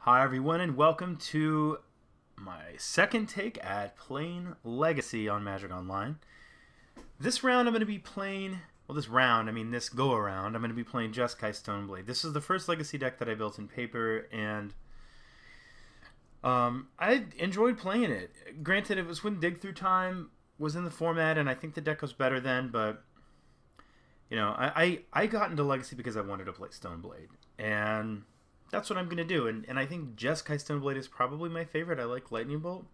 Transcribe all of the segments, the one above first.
Hi everyone and welcome to my second take at playing Legacy on Magic Online. This round I'm going to be playing, this go around, I'm going to be playing Jeskai Stoneblade. This is the first Legacy deck that I built in paper and I enjoyed playing it. Granted, it was when Dig Through Time was in the format and I think the deck was better then, but I got into Legacy because I wanted to play Stoneblade and that's what I'm going to do. And I think Jeskai Stoneblade is probably my favorite. I like Lightning Bolt.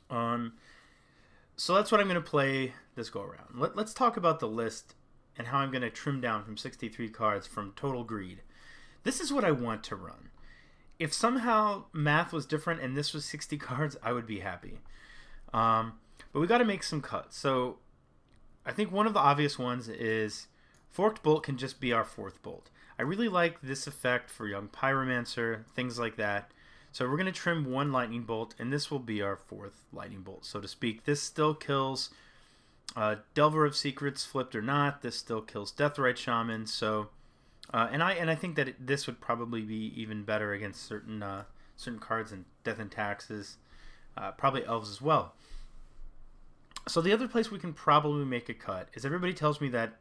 So that's what I'm going to play this go around. Let's talk about the list and how I'm going to trim down from 63 cards from Total Greed. This is what I want to run. If somehow math was different and this was 60 cards, I would be happy. But we got to make some cuts. So I think one of the obvious ones is Forked Bolt can just be our fourth bolt. I really like this effect for Young Pyromancer, things like that. So we're going to trim one Lightning Bolt, and this will be our fourth Lightning Bolt, so to speak. This still kills Delver of Secrets, flipped or not. This still kills Deathrite Shaman. So, and I think that this would probably be even better against certain cards in Death and Taxes, probably Elves as well. So the other place we can probably make a cut is everybody tells me that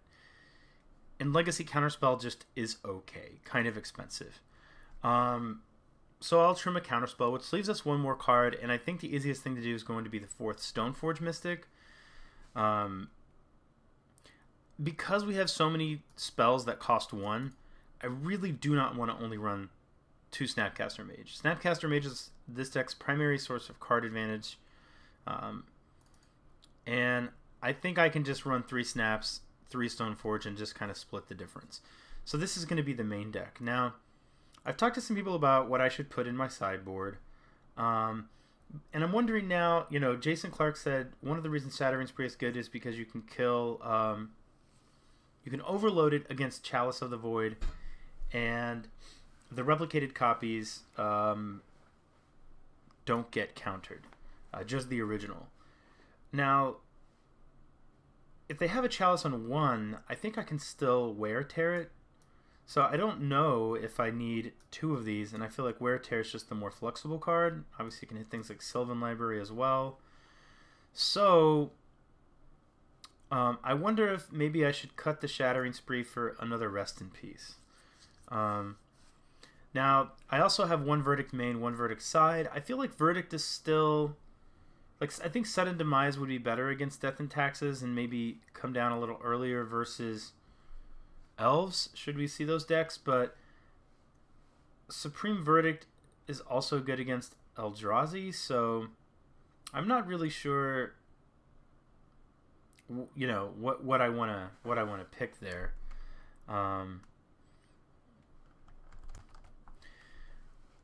and Legacy Counterspell just is okay, kind of expensive. So I'll trim a Counterspell, which leaves us one more card, and I think the easiest thing to do is going to be the fourth Stoneforge Mystic. Because we have so many spells that cost one, I really do not want to only run two Snapcaster Mage. Snapcaster Mage is this deck's primary source of card advantage, and I think I can just run 3 Snaps, 3 Stoneforge, and just kind of split the difference. So this is going to be the main deck. Now, I've talked to some people about what I should put in my sideboard. And I'm wondering now, Jason Clark said one of the reasons Shattering Spree is good is because you can kill, you can overload it against Chalice of the Void, and the replicated copies don't get countered. Just the original. Now, if they have a Chalice on 1, I think I can still Wear Tear it. So I don't know if I need 2 of these, and I feel like Wear Tear is just the more flexible card. Obviously you can hit things like Sylvan Library as well. So I wonder if maybe I should cut the Shattering Spree for another Rest in Peace. Now, I also have 1 Verdict main, 1 Verdict side. I feel like Verdict is still... I think Sudden Demise would be better against Death and Taxes and maybe come down a little earlier versus Elves, should we see those decks. But Supreme Verdict is also good against Eldrazi, so I'm not really sure, what I want to pick there.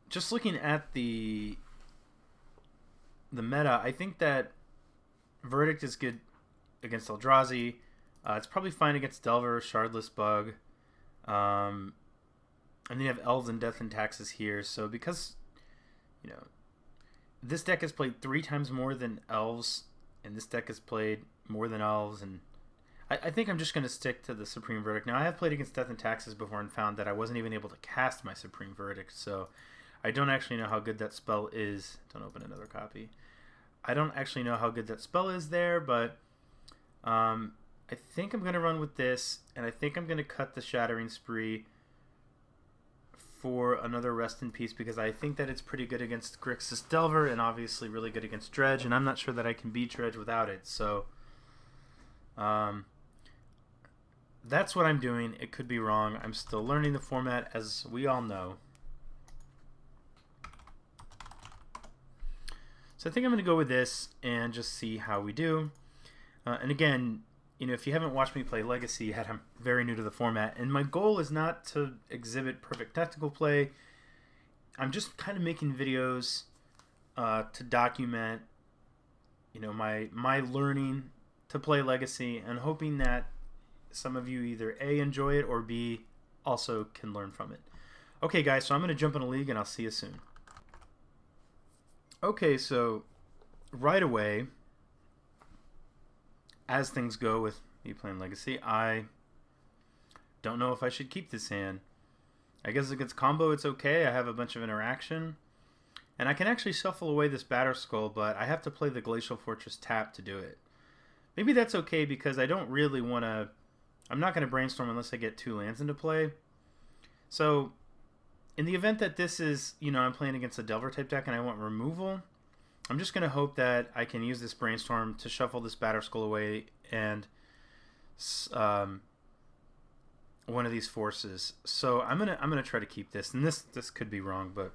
Just looking at the meta, I think that Verdict is good against Eldrazi. It's probably fine against Delver, Shardless Bug. And then you have Elves and Death and Taxes here. So because, this deck has played 3 times more than Elves, and this deck has played more than Elves, and I think I'm just going to stick to the Supreme Verdict. Now, I have played against Death and Taxes before and found that I wasn't even able to cast my Supreme Verdict, so I don't actually know how good that spell is. Don't open another copy. I don't actually know how good that spell is there, but I think I'm going to run with this, and I think I'm going to cut the Shattering Spree for another Rest in Peace because I think that it's pretty good against Grixis Delver and obviously really good against Dredge, and I'm not sure that I can beat Dredge without it, so that's what I'm doing. It could be wrong. I'm still learning the format, as we all know. So I think I'm going to go with this and just see how we do. And again, if you haven't watched me play Legacy yet, I'm very new to the format. And my goal is not to exhibit perfect tactical play. I'm just kind of making videos to document, my learning to play Legacy and hoping that some of you either A, enjoy it, or B, also can learn from it. Okay, guys, so I'm going to jump in a league and I'll see you soon. Okay, so right away, as things go with me playing Legacy, I don't know if I should keep this hand. I guess against combo it's okay. I have a bunch of interaction. And I can actually shuffle away this Batter Skull, but I have to play the Glacial Fortress tap to do it. Maybe that's okay because I don't really want to... I'm not going to brainstorm unless I get 2 lands into play. So, in the event that this is, I'm playing against a Delver type deck and I want removal, I'm just going to hope that I can use this brainstorm to shuffle this Batter Skull away and one of these forces. So I'm gonna try to keep this, and this could be wrong, but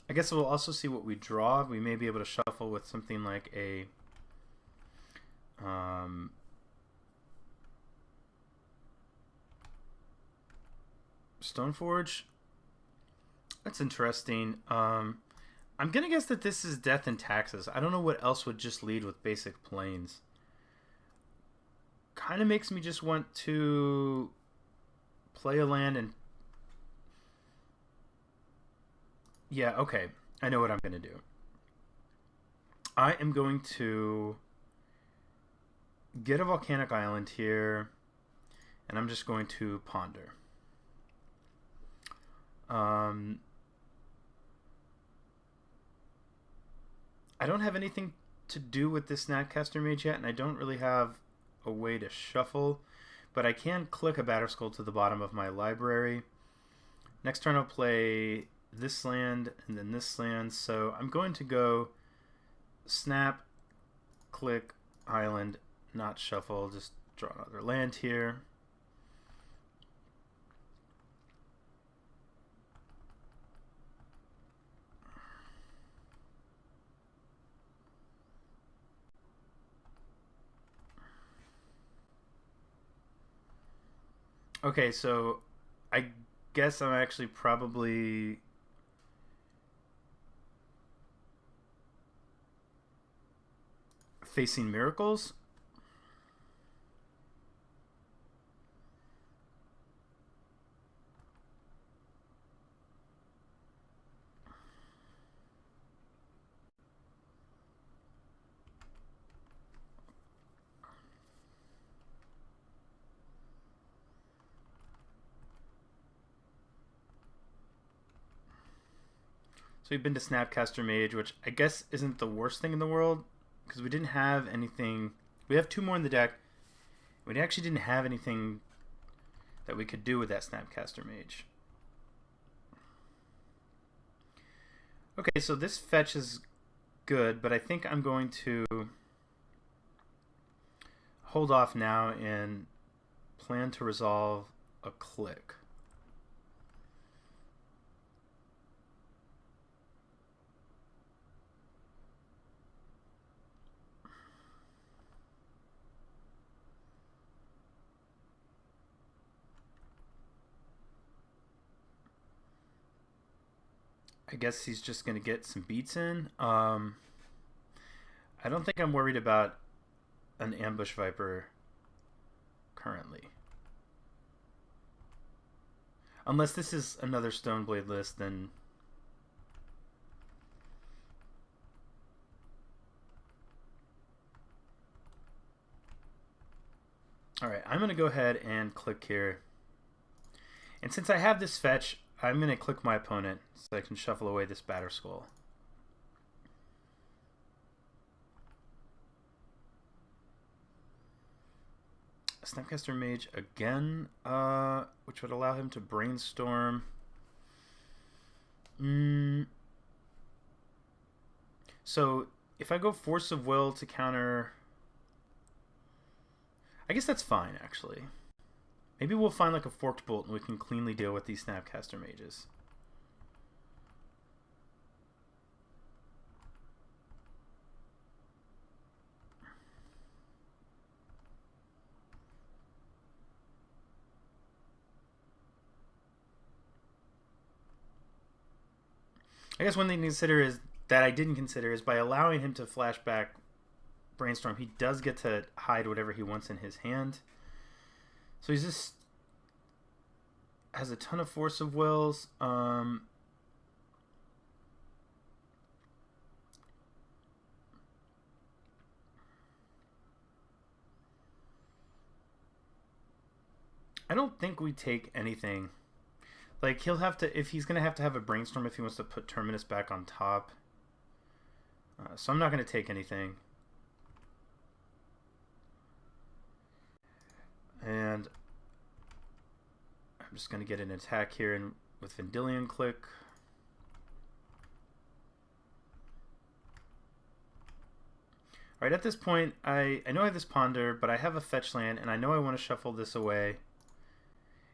I guess we'll also see what we draw. We may be able to shuffle with something like a Stoneforge. That's interesting. I'm gonna guess that this is Death and Taxes. I don't know what else would just lead with basic planes. Kind of makes me just want to play a land and... Yeah, okay. I know what I'm going to do. I am going to get a volcanic island here, and I'm just going to ponder. I don't have anything to do with this Snapcaster Mage yet, and I don't really have a way to shuffle, but I can click a Batter Skull to the bottom of my library. Next turn I'll play this land and then this land, so I'm going to go snap, click, island, not shuffle, just draw another land here. Okay, so I guess I'm actually probably facing miracles. So we've been to Snapcaster Mage, which I guess isn't the worst thing in the world, because we didn't have anything. We have 2 more in the deck. We actually didn't have anything that we could do with that Snapcaster Mage. Okay, so this fetch is good, but I think I'm going to hold off now and plan to resolve a click. I guess he's just going to get some beats in. I don't think I'm worried about an Ambush Viper currently. Unless this is another Stoneblade list, then... Alright, I'm going to go ahead and click here. And since I have this fetch, I'm going to click my opponent so I can shuffle away this Batter Skull. Snapcaster Mage again, which would allow him to brainstorm. So if I go Force of Will to counter... I guess that's fine, actually. Maybe we'll find like a Forked Bolt and we can cleanly deal with these Snapcaster Mages. I guess one thing to consider is that I didn't consider is by allowing him to flashback Brainstorm, he does get to hide whatever he wants in his hand. So he's just has a ton of Force of Wills. I don't think we take anything. Like, he'll have to, if he's going to have a brainstorm if he wants to put Terminus back on top. So I'm not going to take anything. And I'm just going to get an attack here with Vendilion Click. Alright, at this point, I know I have this Ponder, but I have a fetch land, and I know I want to shuffle this away.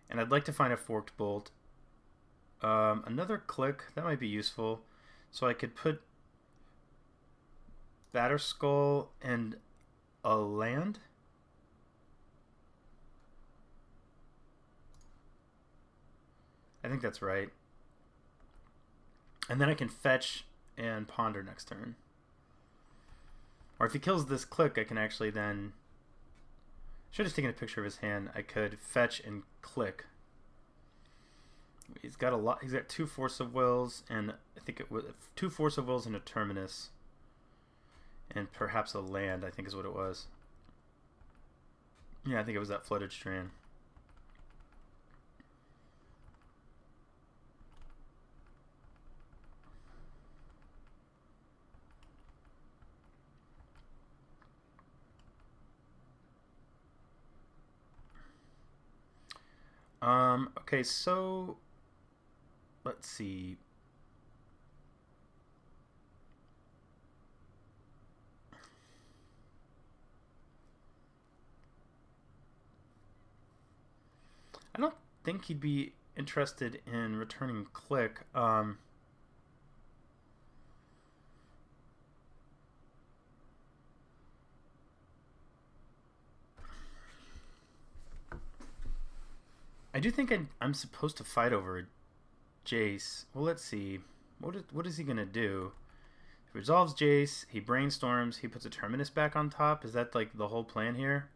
And I'd like to find a Forked Bolt. Another Click, that might be useful. So I could put Batterskull and a land. I think that's right. And then I can fetch and Ponder next turn. Or if he kills this Click, I can actually then... Should have taken a picture of his hand. I could fetch and Click. He's got a lot. He's got 2 Force of Wills, and I think it was 2 Force of Wills and a Terminus, and perhaps a land. I think is what it was. Yeah, I think it was that Flooded Strand. Okay, so let's see. I don't think he'd be interested in returning Click. I do think I'm supposed to fight over Jace. Well, let's see. What is he going to do? He resolves Jace, he brainstorms, he puts a Terminus back on top. Is that like the whole plan here?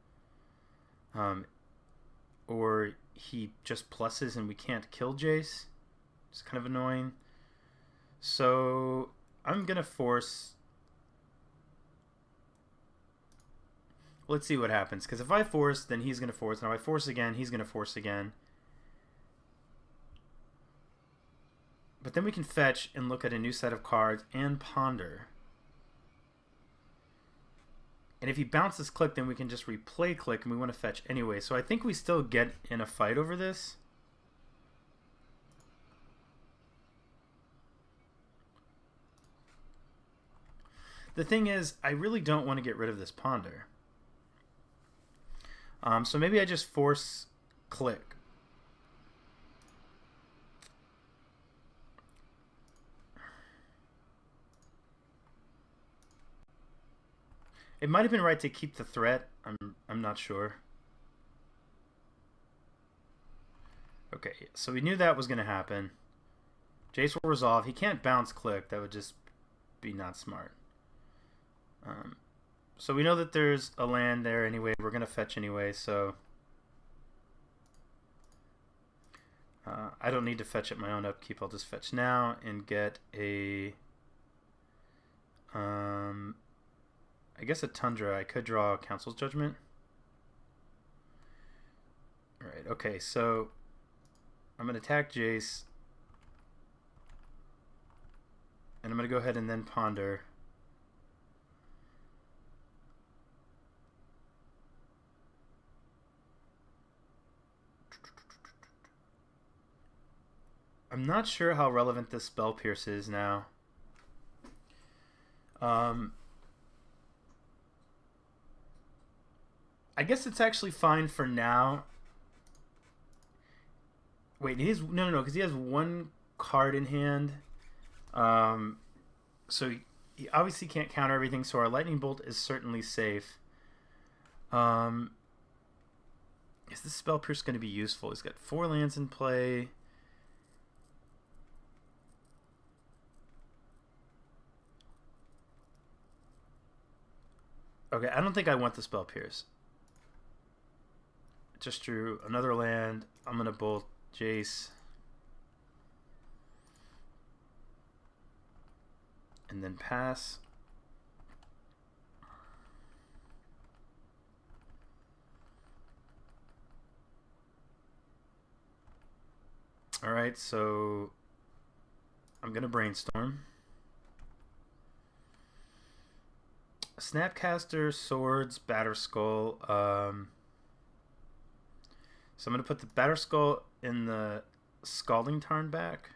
Or he just pluses and we can't kill Jace? It's kind of annoying. So I'm going to force... Let's see what happens. Because if I force, then he's going to force. And if I force again, he's going to force again. But then we can fetch and look at a new set of cards and Ponder. And if he bounces Click, then we can just replay Click, and we want to fetch anyway. So I think we still get in a fight over this. The thing is, I really don't want to get rid of this Ponder. So maybe I just force Click. It might have been right to keep the threat. I'm not sure. Okay, so we knew that was going to happen. Jace will resolve. He can't bounce Click. That would just be not smart. So we know that there's a land there anyway. We're going to fetch anyway, so... I don't need to fetch at my own upkeep. I'll just fetch now and get a... I guess a Tundra. I could draw Council's Judgment. Alright, okay, so I'm going to attack Jace. And I'm going to go ahead and then Ponder. I'm not sure how relevant this Spell Pierce is now. I guess it's actually fine for now. Wait, no, because he has 1 card in hand. So he obviously can't counter everything, so our Lightning Bolt is certainly safe. Is this Spell Pierce going to be useful? He's got 4 lands in play. Okay, I don't think I want the Spell Pierce. Just drew another land. I'm going to bolt Jace. And then pass. Alright, so I'm going to brainstorm. Snapcaster, Swords, Batterskull. So I'm going to put the Batterskull in the Scalding Tarn back.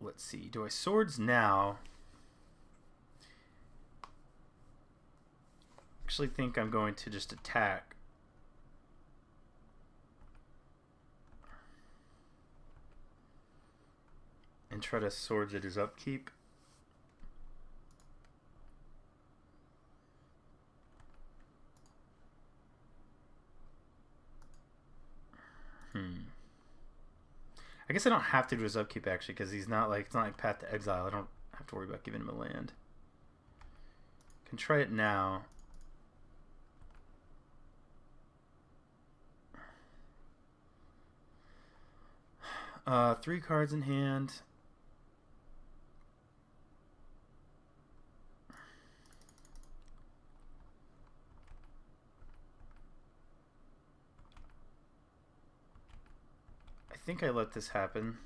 Let's see. Do I Swords now? Actually think I'm going to just attack. And try to Swords at his upkeep. I guess I don't have to do his upkeep actually, because he's not like, it's not like Path to Exile. I don't have to worry about giving him a land. Can try it now. Three cards in hand. I think I let this happen.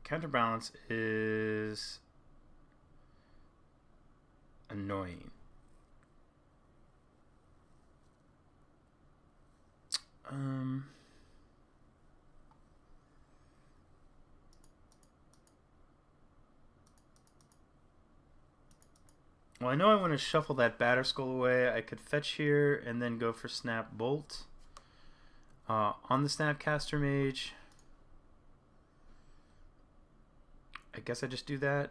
Counterbalance is annoying. Well, I know I want to shuffle that Batterskull away. I could fetch here and then go for Snap Bolt on the Snapcaster Mage. I guess I just do that.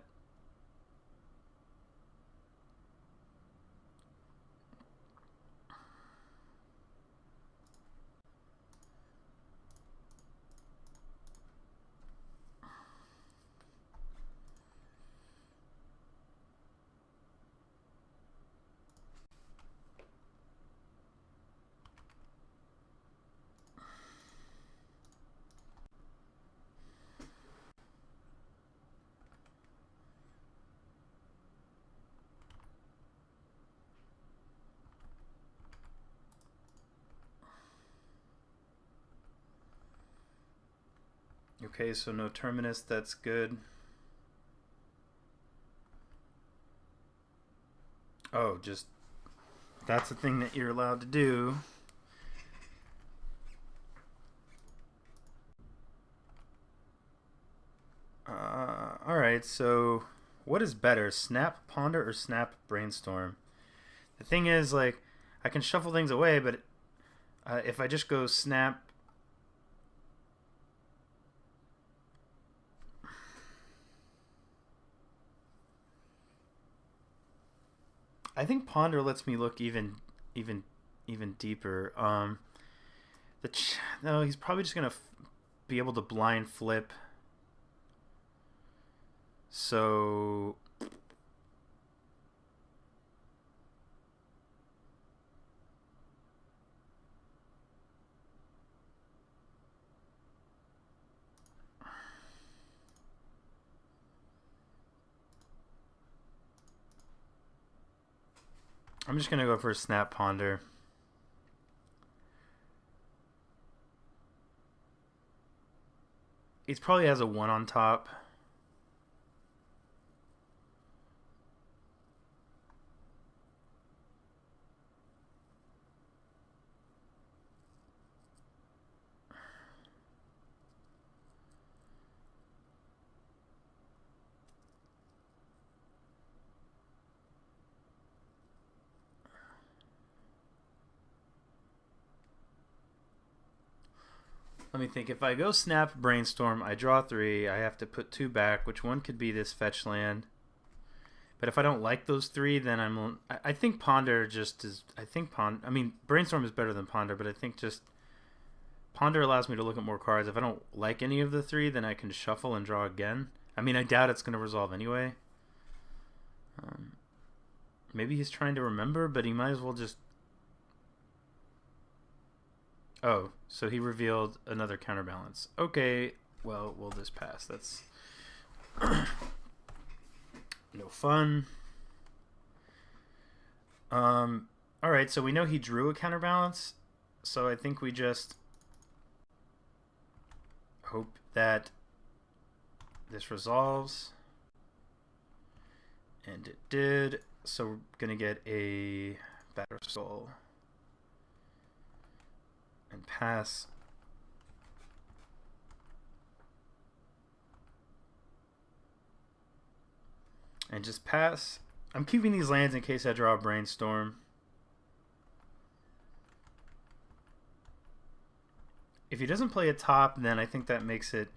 Okay, so no Terminus, that's good. Oh, just, that's a thing that you're allowed to do. Alright, so what is better, Snap Ponder or Snap Brainstorm? The thing is, like, I can shuffle things away, but if I just go Snap... I think Ponder lets me look even deeper. No, he's probably just gonna be able to blind flip. So I'm just gonna go for a Snap Ponder. He probably has a 1 on top. Let me think. If I go Snap Brainstorm, I draw 3. I have to put 2 back, which one could be this fetch land. But if I don't like those 3, then I think Ponder just is... I mean, Brainstorm is better than Ponder, but I think just... Ponder allows me to look at more cards. If I don't like any of the 3, then I can shuffle and draw again. I mean, I doubt it's going to resolve anyway. Maybe he's trying to remember, but he might as well just... Oh, so he revealed another counterbalance. Okay, well, we'll just pass. That's no fun. Alright, so we know he drew a counterbalance, so I think we just hope that this resolves. And it did, so we're going to get a Batter Skull and pass. And just pass. I'm keeping these lands in case I draw a Brainstorm. If he doesn't play a top, then I think that makes it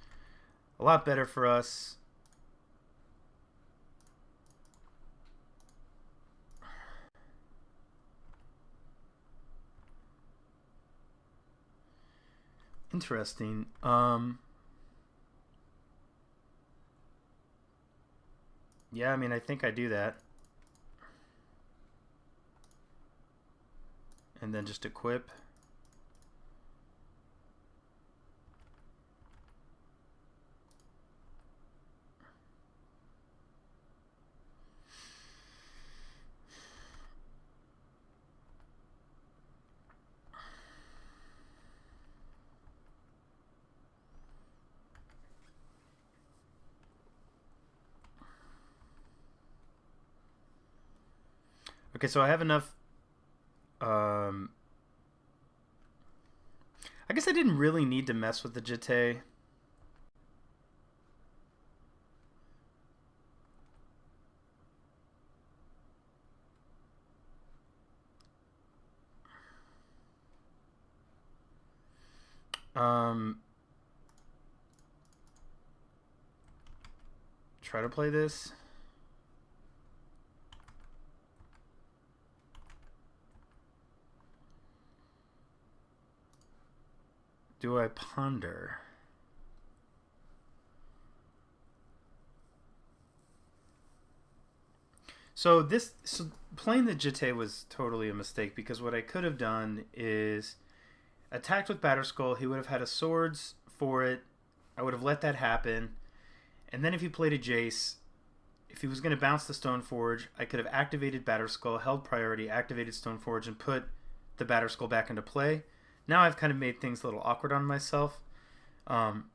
a lot better for us. Interesting. Yeah, I mean, I think I do that. And then just equip. Okay, so I have enough. I guess I didn't really need to mess with the Jite. Try to play this. Do I ponder? So playing the Jite was totally a mistake, because what I could have done is attacked with Batterskull. He would have had a swords for it. I would have let that happen. And then if he played a Jace, if he was going to bounce the Stoneforge, I could have activated Batterskull, held priority, activated Stoneforge, and put the Batterskull back into play. Now I've kind of made things a little awkward on myself. I'm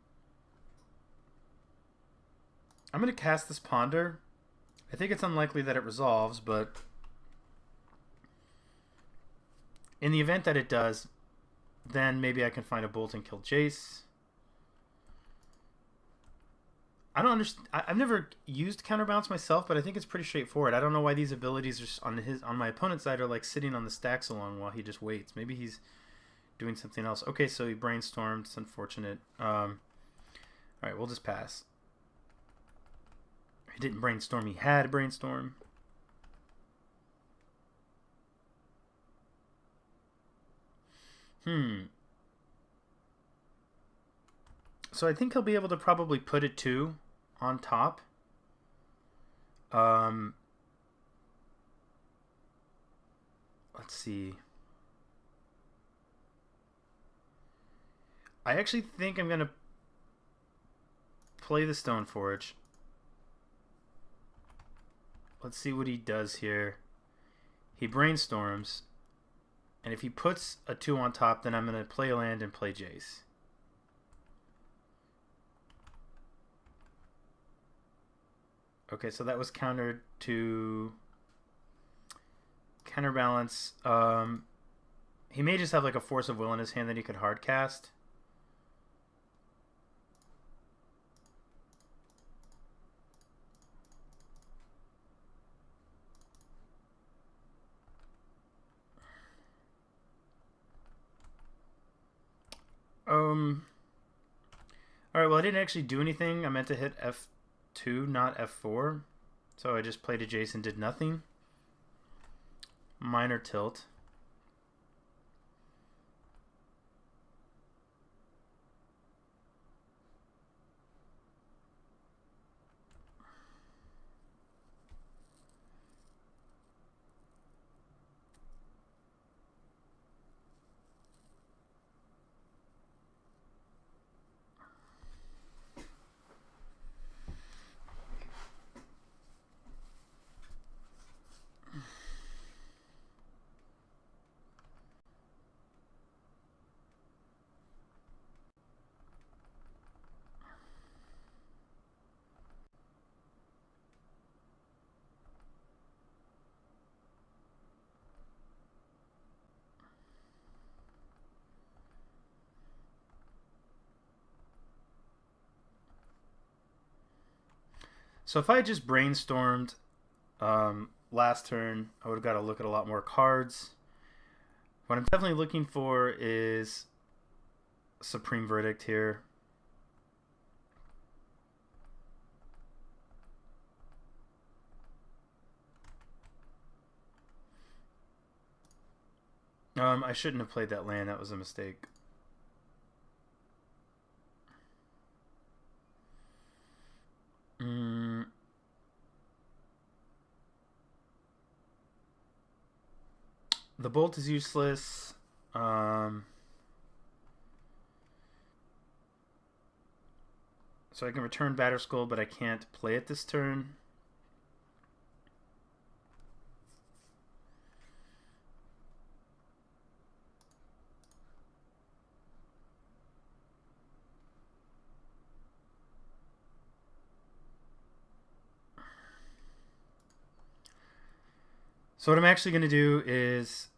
going to cast this Ponder. I think it's unlikely that it resolves, but in the event that it does, then maybe I can find a Bolt and kill Jace. I don't understand. I've never used Counterbalance myself, but I think it's pretty straightforward. I don't know why these abilities are on my opponent's side are like sitting on the stack so long while he just waits. Maybe he's doing something else. Okay, so he brainstormed. It's unfortunate. All right, we'll just pass. He didn't brainstorm. He had brainstorm. So I think he'll be able to probably put it 2 on top. Let's see. I actually think I'm going to play the Stoneforge. Let's see what he does here. He brainstorms. And if he puts a 2 on top, then I'm going to play a land and play Jace. Okay, so that was countered to Counterbalance. He may just have like a Force of Will in his hand that he could hard cast. Alright, well I didn't actually do anything. I meant to hit F2, not F4. So I just played a Jace and did nothing. Minor tilt. So if I had just brainstormed last turn, I would have got to look at a lot more cards. What I'm definitely looking for is Supreme Verdict here. I shouldn't have played that land. That was a mistake. The bolt is useless. So I can return Batterskull, but I can't play it this turn. So what I'm actually going to do is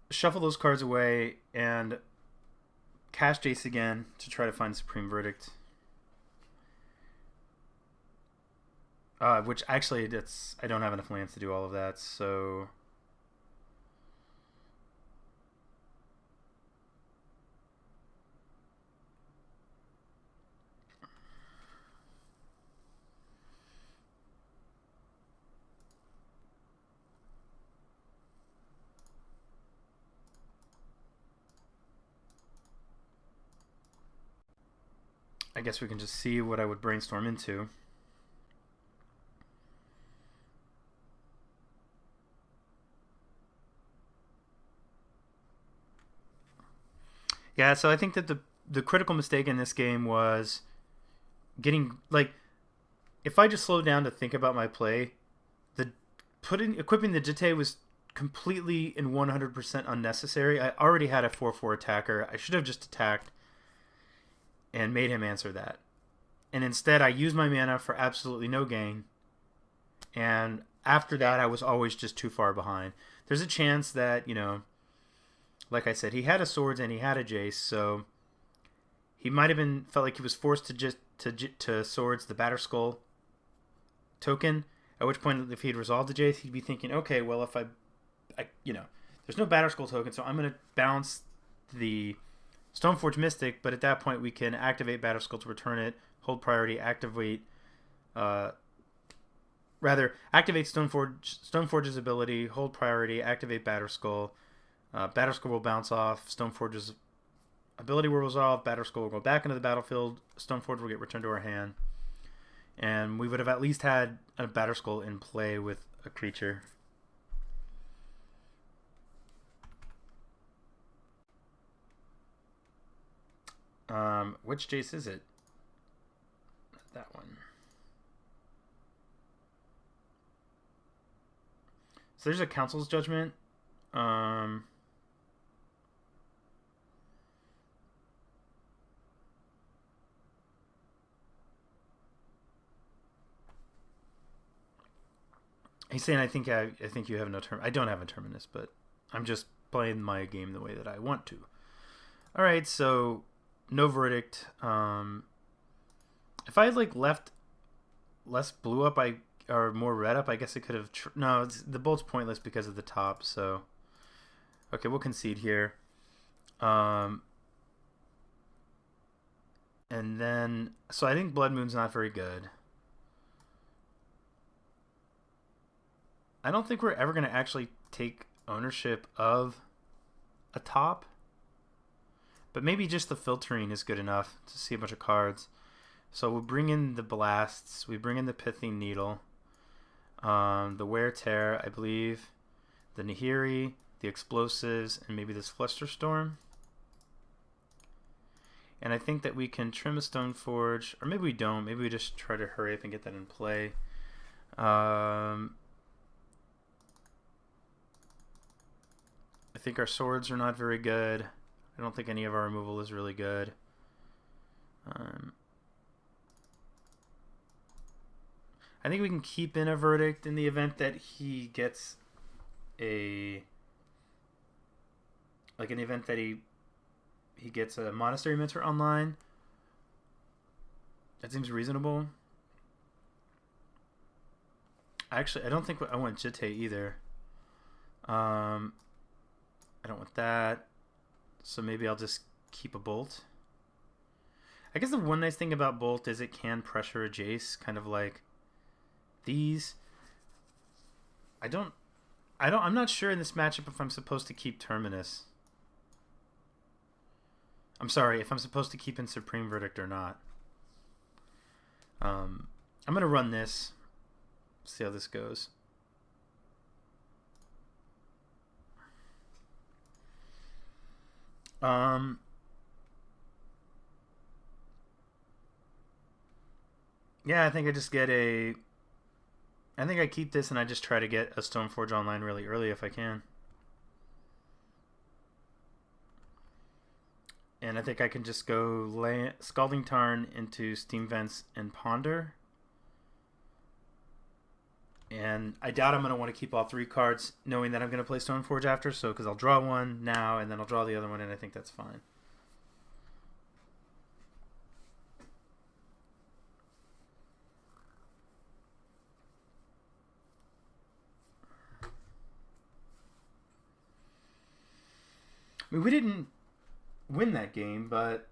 shuffle those cards away and cast Jace again to try to find Supreme Verdict. Which actually, I don't have enough lands to do all of that, so... I guess we can just see what I would brainstorm into. Yeah, so I think that the critical mistake in this game was getting, like, if I just slowed down to think about my play, equipping the Jitte was completely and 100% unnecessary. I already had a 4/4 attacker. I should have just attacked and made him answer that. And instead, I used my mana for absolutely no gain. And after that, I was always just too far behind. There's a chance that, you know, like I said, he had a swords and he had a Jace, so he might have felt like he was forced to swords the Batterskull token. At which point, if he'd resolved the Jace, he'd be thinking, okay, well, if I there's no Batterskull token, so I'm going to bounce the Stoneforge Mystic, but at that point we can activate Batterskull to return it, hold priority, activate Stoneforge's ability, hold priority, activate Batterskull. Batterskull will bounce off, Stoneforge's ability will resolve, Batterskull will go back into the battlefield, Stoneforge will get returned to our hand, and we would have at least had a Batterskull in play with a creature. Which Jace is it? That one. So there's a Council's Judgment. He's saying, I think you have no term. I don't have a terminus, but I'm just playing my game the way that I want to. All right, so no verdict. If I had like left less blue up, or more red up, I guess I could have. No, the bolt's pointless because of the top. So okay, we'll concede here. And then, so I think Blood Moon's not very good. I don't think we're ever going to actually take ownership of a top. But maybe just the filtering is good enough to see a bunch of cards. So we'll bring in the Blasts. We bring in the Pithing Needle. The Wear Tear, I believe. The Nahiri, the Explosives, and maybe this Flusterstorm. And I think that we can trim a Stoneforge. Or maybe we don't. Maybe we just try to hurry up and get that in play. I think our swords are not very good. I don't think any of our removal is really good. I think we can keep in a verdict in the event that he gets in the event that he gets a Monastery Mentor online, That seems reasonable. Actually, I don't think I want Jitte either. I don't want that. So maybe I'll just keep a Bolt. I guess the one nice thing about Bolt is it can pressure a Jace, kind of like these. I'm not sure in this matchup if I'm supposed to keep Terminus. I'm sorry, if I'm supposed to keep in Supreme Verdict or not. I'm going to run this. See how this goes. Yeah, I think I just get a... I think I keep this and I just try to get a Stoneforge online really early if I can. And I think I can just go Scalding Tarn into Steam Vents and Ponder. And I doubt I'm going to want to keep all 3 cards knowing that I'm going to play Stoneforge after. So, because I'll draw one now and then I'll draw the other one and I think that's fine. I mean, we didn't win that game, but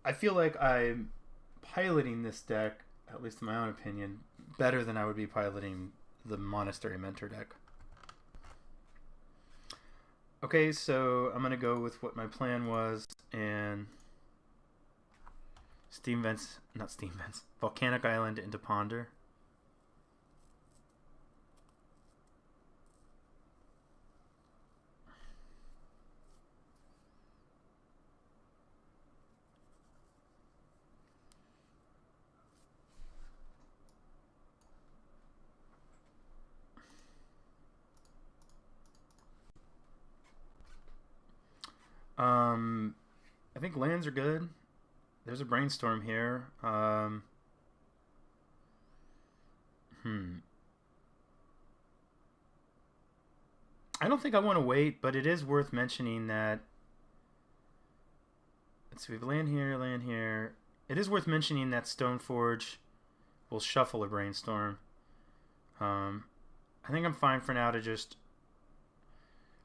I feel like I'm piloting this deck, at least in my own opinion, better than I would be piloting the Monastery Mentor deck. Okay, so I'm going to go with what my plan was, and Volcanic Island into Ponder. I think lands are good. There's a Brainstorm here. I don't think I want to wait, but it is worth mentioning that... Let's see, we have land here, land here. It is worth mentioning that Stoneforge will shuffle a Brainstorm. I think I'm fine for now to just...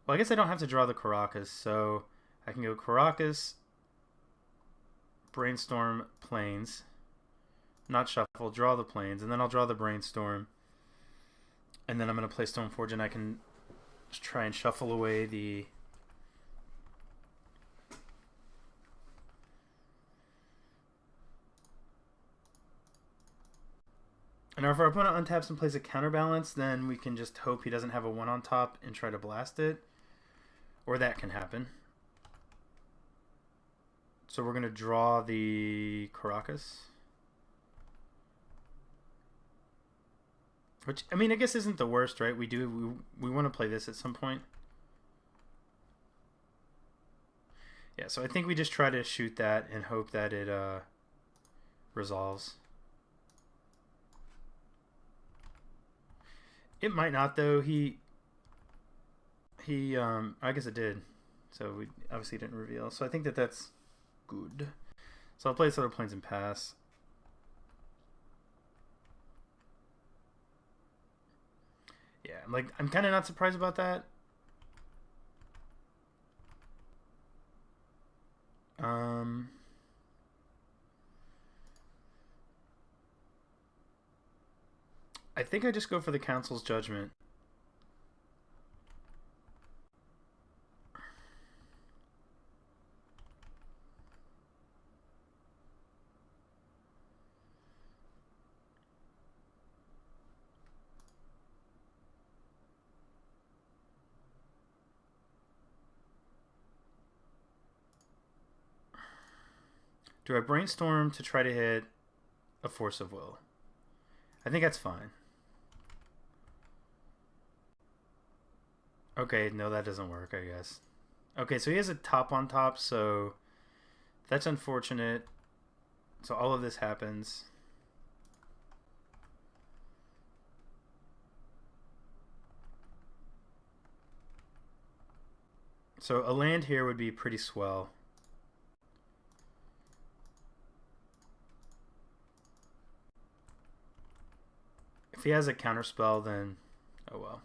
Well, I guess I don't have to draw the Caracas, so I can go Caracas, Brainstorm, Plains, not shuffle, draw the Plains, and then I'll draw the Brainstorm, and then I'm going to play Stoneforge, and I can just try and shuffle away the... And if our opponent untaps and plays a Counterbalance, then we can just hope he doesn't have a 1 on top and try to blast it. Or that can happen. So we're going to draw the Caracas. Which, I mean, I guess isn't the worst, right? We want to play this at some point. Yeah, so I think we just try to shoot that and hope that it resolves. It might not, though. I guess it did. So we obviously didn't reveal. So I think that that's good. So I'll play Solar Plains and pass. Yeah, I'm kind of not surprised about that. I think I just go for the Council's Judgment. Do I Brainstorm to try to hit a Force of Will? I think that's fine. Okay, no, that doesn't work, I guess. Okay, so he has a top on top, so that's unfortunate. So all of this happens. So a land here would be pretty swell. If he has a counterspell, then oh well.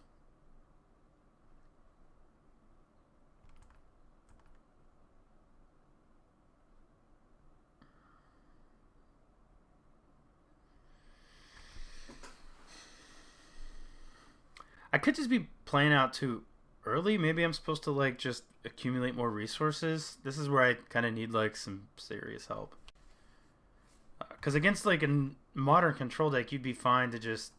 I could just be playing out too early. Maybe I'm supposed to like just accumulate more resources. This is where I kind of need like some serious help. Because against like a modern control deck, you'd be fine to just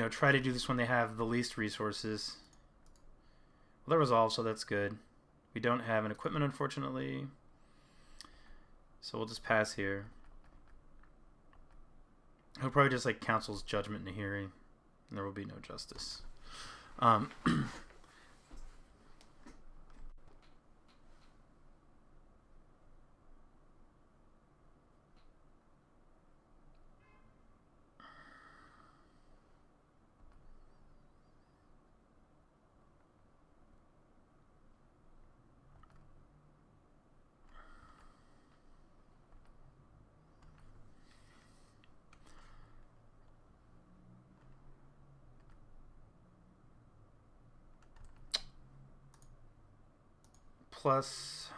try to do this when they have the least resources. Well, they're resolved, so that's good. We don't have an equipment, unfortunately. So we'll just pass here. He'll probably just like council's judgment in a hearing. And there will be no justice. Plus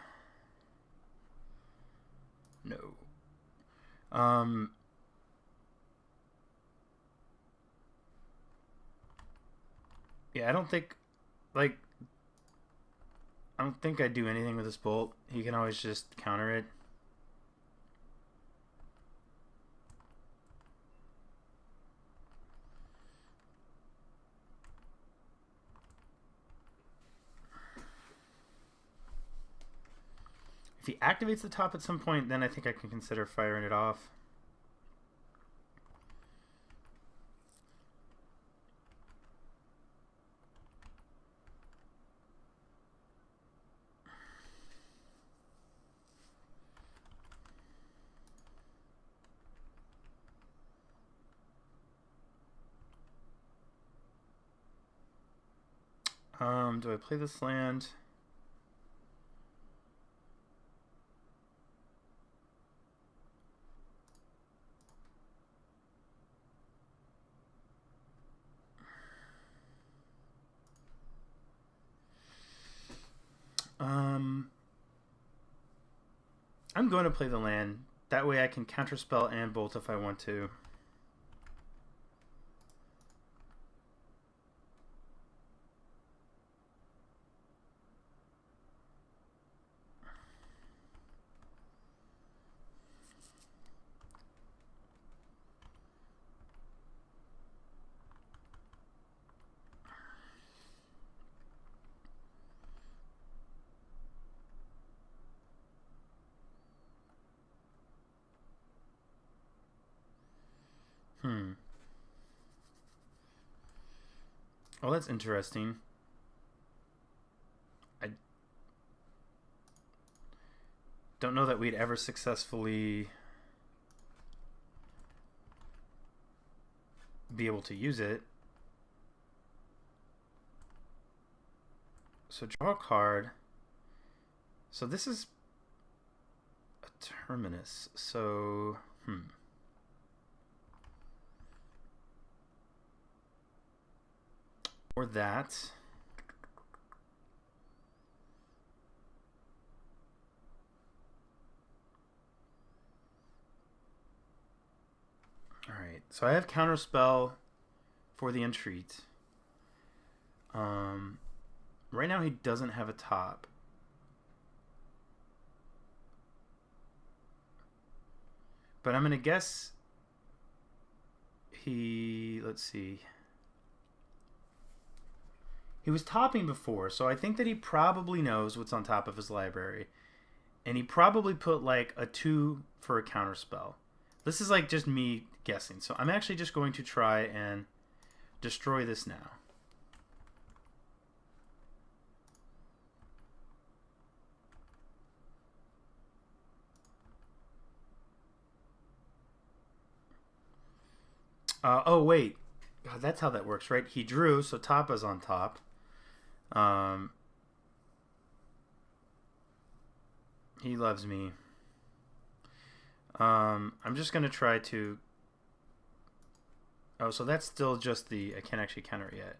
no. Yeah, I don't think I do anything with this bolt. He can always just counter it. If he activates the top at some point, then I think I can consider firing it off. Do I play this land? I'm going to play the land. That way I can counterspell and bolt if I want to. Oh, that's interesting. I don't know that we'd ever successfully be able to use it. So draw a card. So this is a terminus. So, or that. Alright, so I have counterspell for the entreat. Right now he doesn't have a top. But I'm going to guess let's see. He was topping before, so I think that he probably knows what's on top of his library. And he probably put like a 2 for a counterspell. This is like just me guessing. So I'm actually just going to try and destroy this now. Oh, wait. God, that's how that works, right? He drew, so top is on top. Um, he loves me. I'm just going to try to... Oh, so that's still just the... I can't actually counter it yet.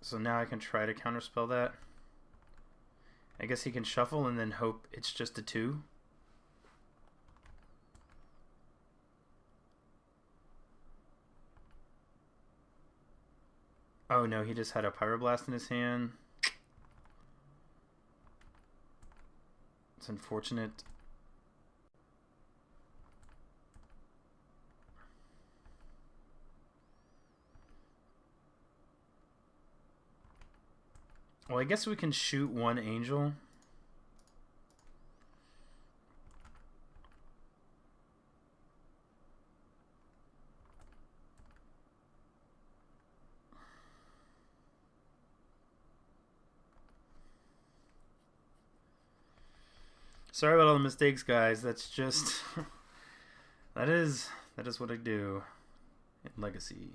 So now I can try to counterspell that. I guess he can shuffle and then hope it's just a 2. Oh no, he just had a Pyroblast in his hand. It's unfortunate. Well, I guess we can shoot one angel. Sorry about all the mistakes, guys. That's just... that is what I do in Legacy.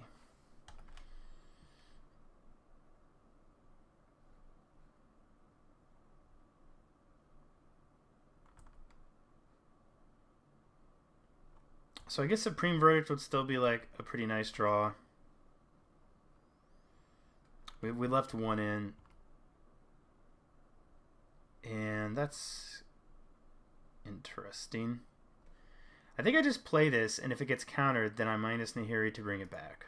So I guess Supreme Verdict would still be like a pretty nice draw. We left one in. And that's interesting. I think I just play this, and if it gets countered, then I minus Nahiri to bring it back.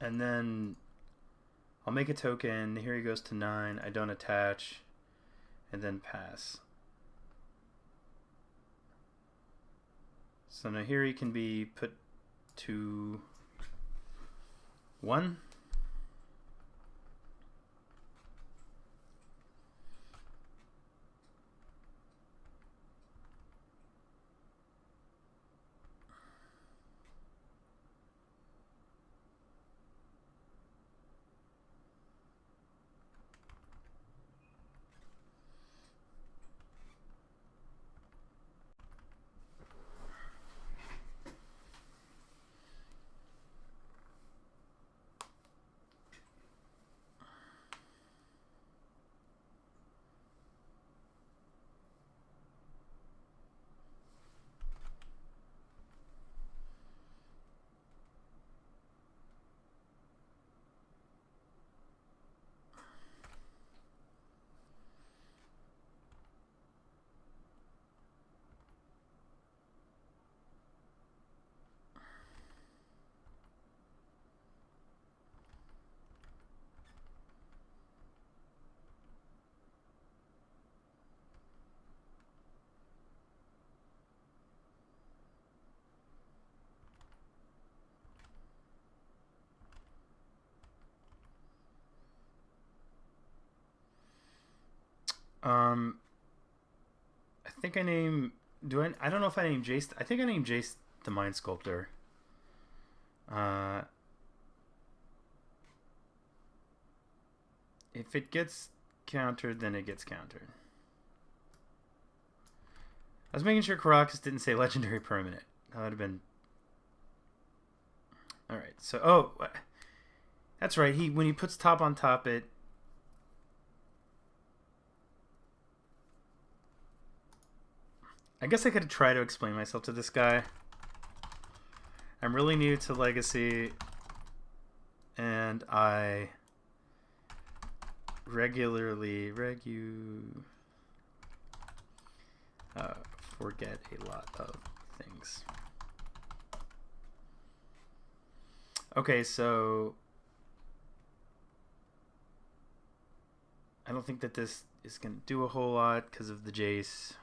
And then I'll make a token. Here he goes to 9. I don't attach. And then pass. So Nahiri can be put to 1. I think I name... I don't know if I named Jace... I think I named Jace the Mind Sculptor. If it gets countered, then it gets countered. I was making sure Karakas didn't say Legendary Permanent. That would have been... Alright, so... Oh! That's right. When he puts top on top, it... I guess I could try to explain myself to this guy. I'm really new to Legacy, and I regularly forget a lot of things. Okay, so I don't think that this is going to do a whole lot because of the Jace.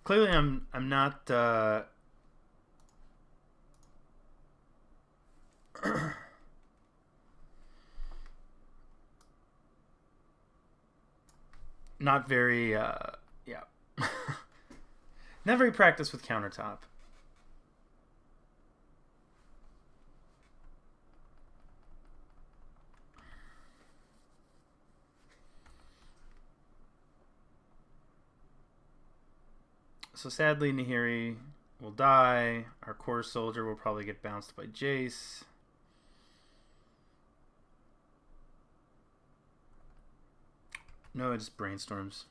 Clearly, I'm not. Not very. Yeah. Not very practiced with countertop. So sadly, Nahiri will die. Our core soldier will probably get bounced by Jace. No, it just brainstorms.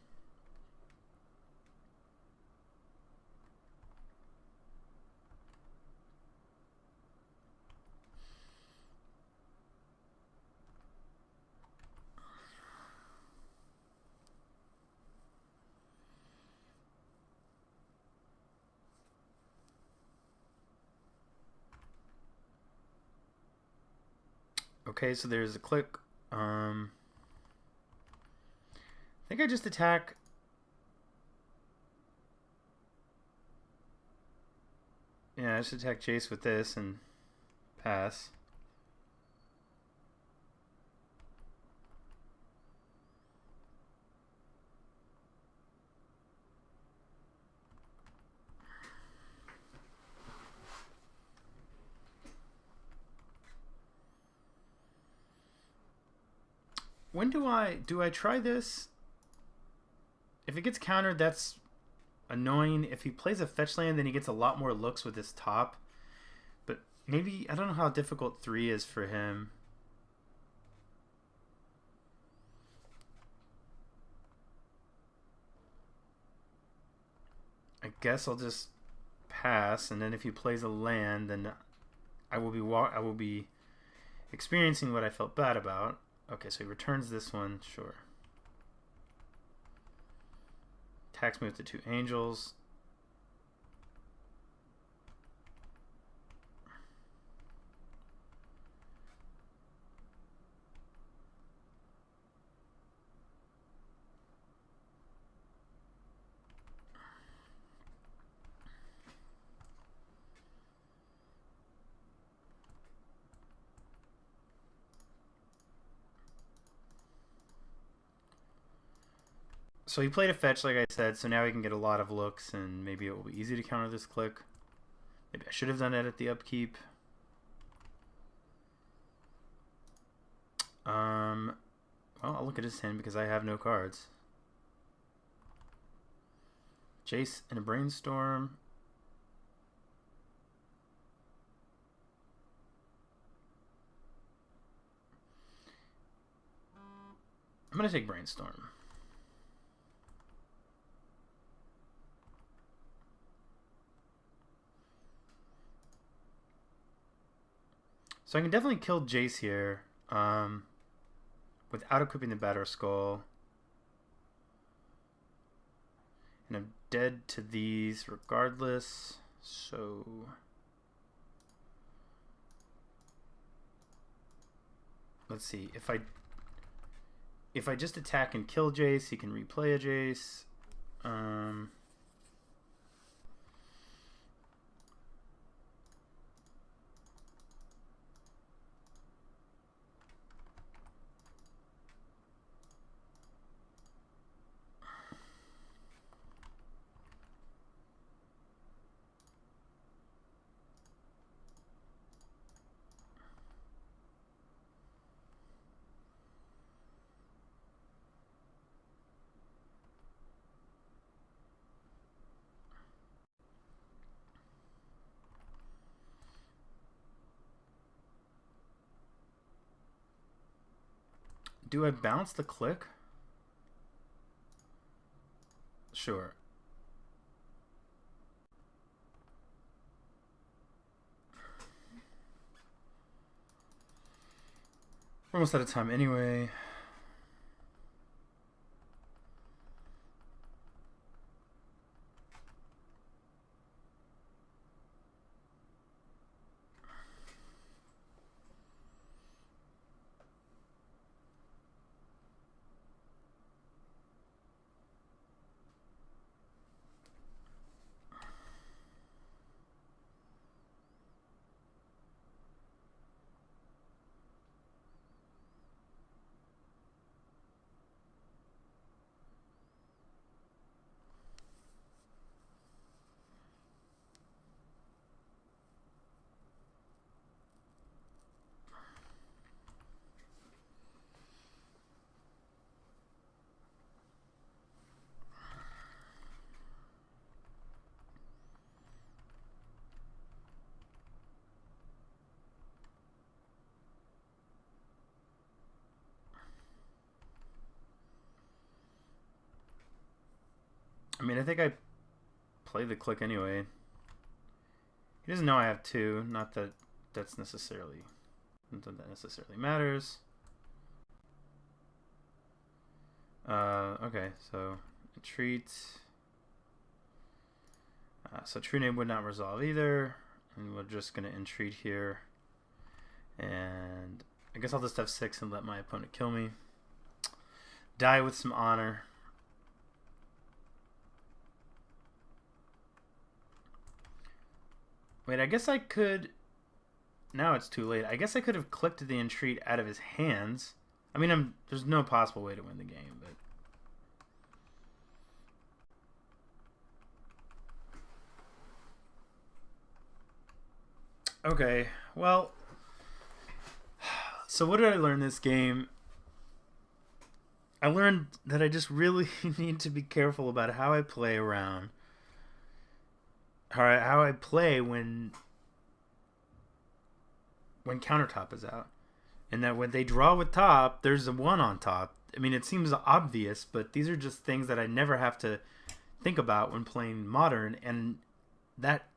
Okay, so there's a click. I think I just attack. Yeah, I just attack Jace with this and pass. When do I try this? If it gets countered, that's annoying. If he plays a fetch land, then he gets a lot more looks with his top. But maybe, I don't know how difficult 3 is for him. I guess I'll just pass, and then if he plays a land, then I will be experiencing what I felt bad about. Okay, so he returns this one, sure. Attacks me with the 2 angels. So he played a fetch, like I said, so now he can get a lot of looks, and maybe it will be easy to counter this click. Maybe I should have done that at the upkeep. Well, I'll look at his hand because I have no cards. Jace and a Brainstorm. I'm going to take Brainstorm. So I can definitely kill Jace here without equipping the Batter Skull. And I'm dead to these regardless. So let's see. If I just attack and kill Jace, he can replay a Jace. Do I bounce the click? Sure. We're almost out of time anyway. I mean, I think I play the click anyway. He doesn't know I have two. Not that that necessarily matters. Okay, so entreat. So True Name would not resolve either, and we're just gonna entreat here. And I guess I'll just have 6 and let my opponent kill me. Die with some honor. Wait, I guess I could... Now it's too late. I guess I could have clicked the entreat out of his hands. I mean, there's no possible way to win the game, but... Okay, well... So what did I learn this game? I learned that I just really need to be careful about how I play around. How I play when countertop is out. And that when they draw with top, there's a 1 on top. I mean, it seems obvious, but these are just things that I never have to think about when playing Modern, and that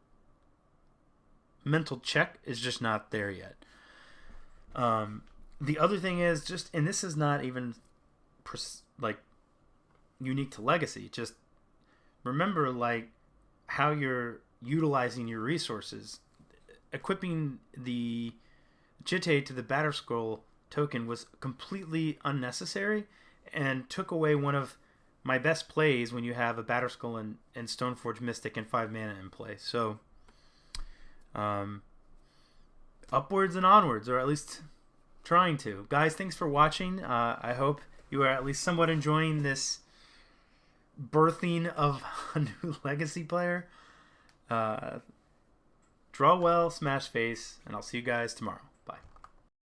mental check is just not there yet. The other thing is just, and this is not even like unique to Legacy, just remember like how you're utilizing your resources. Equipping the Jitte to the Batter Scroll token was completely unnecessary and took away one of my best plays when you have a Batter Scroll and Stoneforge Mystic and 5 mana in play. So upwards and onwards, or at least trying to. Guys, thanks for watching. I hope you are at least somewhat enjoying this birthing of a new Legacy player. Draw well, smash face, and I'll see you guys tomorrow.